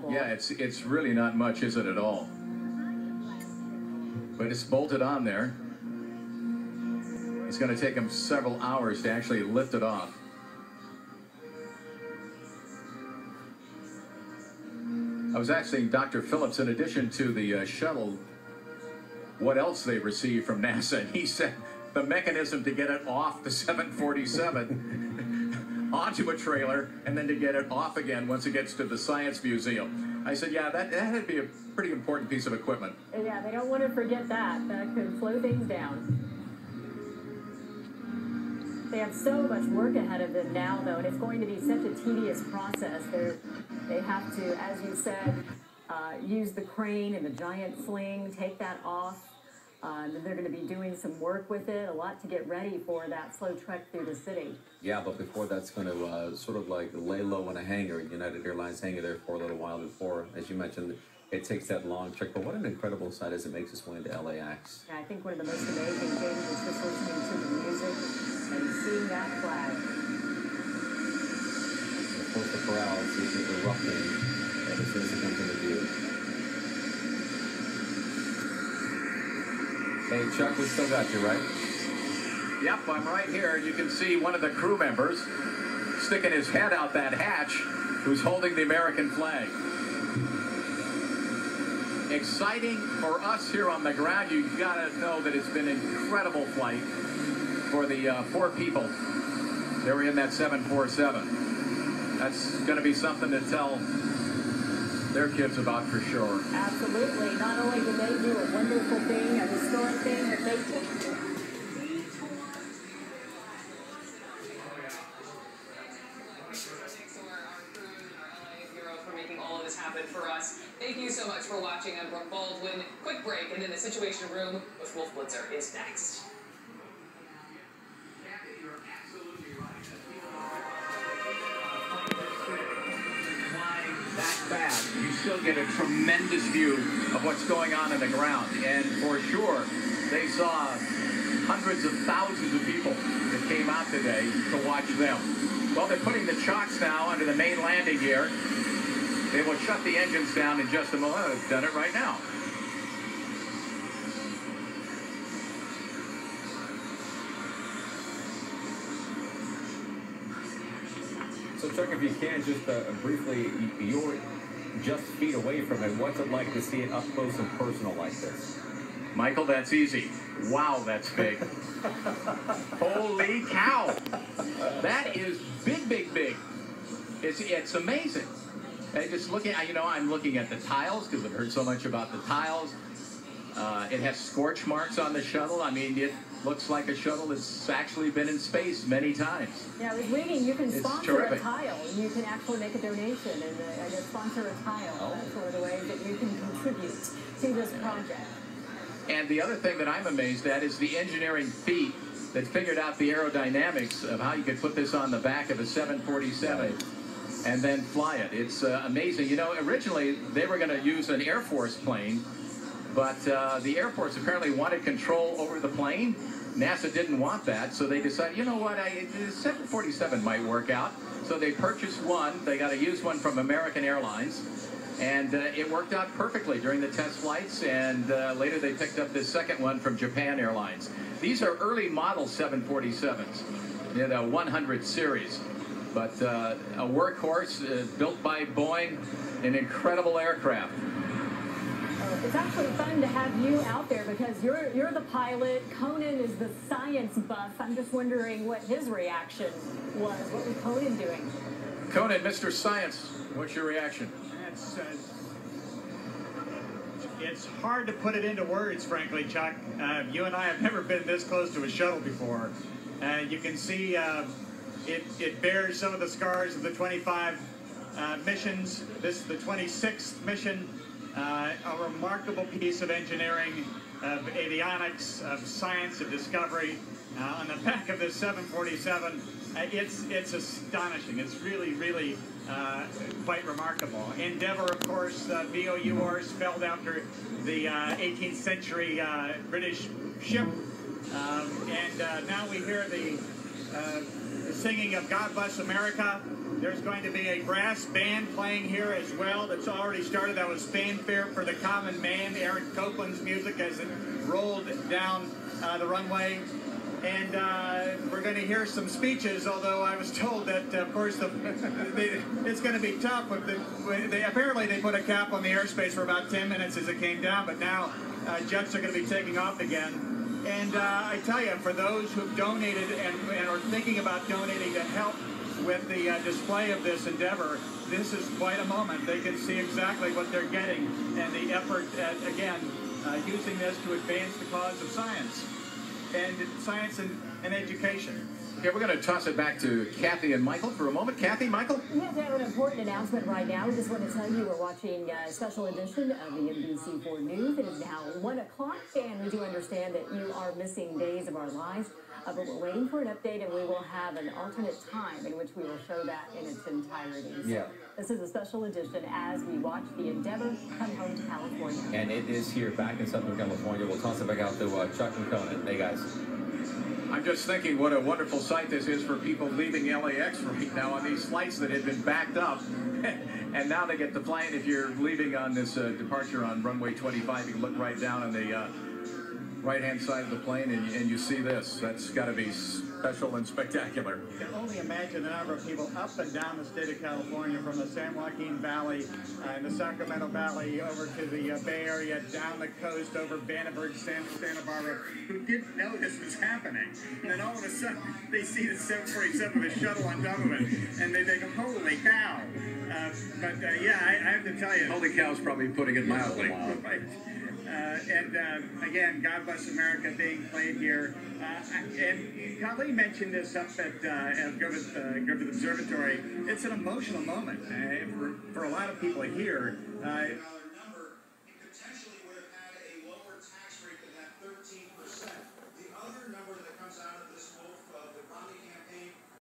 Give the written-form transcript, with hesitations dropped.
incredible. Yeah, it's really not much, is it, at all? But it's bolted on there. It's going to take them several hours to actually lift it off. I was asking Dr. Phillips, in addition to the shuttle, what else they received from NASA, and he said the mechanism to get it off the 747 onto a trailer and then to get it off again once it gets to the Science Museum. I said, yeah, that'd be a pretty important piece of equipment. Yeah, they don't want to forget that. That could slow things down. They have so much work ahead of them now, though, and it's going to be such a tedious process. They have to, as you said, use the crane and the giant sling, take that off. They're going to be doing some work with it, a lot to get ready for that slow trek through the city. Yeah, but before that's going to sort of like lay low in a hangar, United Airlines hangar there for a little while before, as you mentioned, it takes that long trek. But what an incredible sight as it makes its way into LAX. Yeah, I think one of the most amazing things is just listening to the music and seeing that flag. Of course, the crowd is erupting as soon as it comes into view. Hey, Chuck, we still got you, right? Yep, I'm right here. You can see one of the crew members sticking his head out that hatch, who's holding the American flag. Exciting for us here on the ground. You've got to know that it's been an incredible flight for the 4 people that were in that 747. That's going to be something to tell their kids about for sure. Absolutely. Not only did they do a wonderful thing, a historic thing, but they took for us. Thank you so much for watching. I'm Brooke Baldwin. Quick break, and then the Situation Room with Wolf Blitzer is next. That fast, you still get a tremendous view of what's going on in the ground. And for sure, they saw hundreds of thousands of people that came out today to watch them. Well, they're putting the chocks now under the main landing gear. They will shut the engines down in just a moment. They've done it right now. So, Chuck, if you can, just briefly, you're just feet away from it. What's it like to see it up close and personal like this? Michael, that's easy. Wow, that's big. Holy cow. That is big, big, big. It's amazing. And just looking, I'm looking at the tiles because I've heard so much about the tiles. It has scorch marks on the shuttle. I mean, it looks like a shuttle that's actually been in space many times. Yeah, I was reading you can sponsor terrific. a tile. You can actually make a donation and sponsor a tile. Oh. That's one of the ways that you can contribute to this project. And the other thing that I'm amazed at is the engineering feat that figured out the aerodynamics of how you could put this on the back of a 747 and then fly it. It's amazing. You know, originally they were going to use an Air Force plane, but the Air Force apparently wanted control over the plane. NASA didn't want that, so they decided, you know what, the 747 might work out. So they purchased one. They got a used one from American Airlines, and it worked out perfectly during the test flights, and later they picked up this second one from Japan Airlines. These are early model 747s, the 100 series, but a workhorse built by Boeing, an incredible aircraft. It's actually fun to have you out there because you're the pilot. Conan is the science buff. I'm just wondering what his reaction was. What was Conan doing? Conan, Mr. Science, what's your reaction? It's hard to put it into words, frankly, Chuck. You and I have never been this close to a shuttle before. You can see it bears some of the scars of the 25 missions. This is the 26th mission. A remarkable piece of engineering, of avionics, of science, of discovery. On the back of this 747, it's astonishing. It's really, really quite remarkable. Endeavour, of course, VOUR, spelled after the 18th century British ship. And now we hear the singing of God Bless America. There's going to be a brass band playing here as well that's already started. That was Fanfare for the Common Man, Aaron Copland's music as it rolled down the runway. And we're going to hear some speeches, although I was told that, of course, it's going to be tough. Apparently they put a cap on the airspace for about 10 minutes as it came down, but now jets are going to be taking off again. And I tell you, for those who've donated and are thinking about donating to help with the display of this Endeavour, this is quite a moment. They can see exactly what they're getting and the effort at, again, using this to advance the cause of science and education. Okay, we're going to toss it back to Kathy and Michael for a moment. Kathy, Michael? We have to have an important announcement right now. We just want to tell you we're watching a special edition of the NBC4 News. It is now 1 o'clock, and we do understand that you are missing days of our lives. But we're waiting for an update, and we will have an alternate time in which we will show that in its entirety. So Yeah. This is a special edition as we watch the Endeavour come home to California. And it is here back in Southern California. We'll toss it back out to Chuck and Conan. Hey, guys. I'm just thinking what a wonderful sight this is for people leaving LAX right now on these flights that had been backed up. And now they get to fly in. If you're leaving on this departure on runway 25, you can look right down on the right-hand side of the plane and you see this. That's got to be special and spectacular. You can only imagine the number of people up and down the state of California, from the San Joaquin Valley and the Sacramento Valley over to the Bay Area, down the coast over Vandenberg, Santa Barbara, who didn't know this was happening. And then all of a sudden, they see the 747 with a shuttle on top of it, and they think, holy cow. Yeah, I have to tell you. Holy cow's probably putting it mildly. Right. Again, God Bless America being played here. And Colleen mentioned this up at Griffith Observatory. It's an emotional moment for a lot of people here.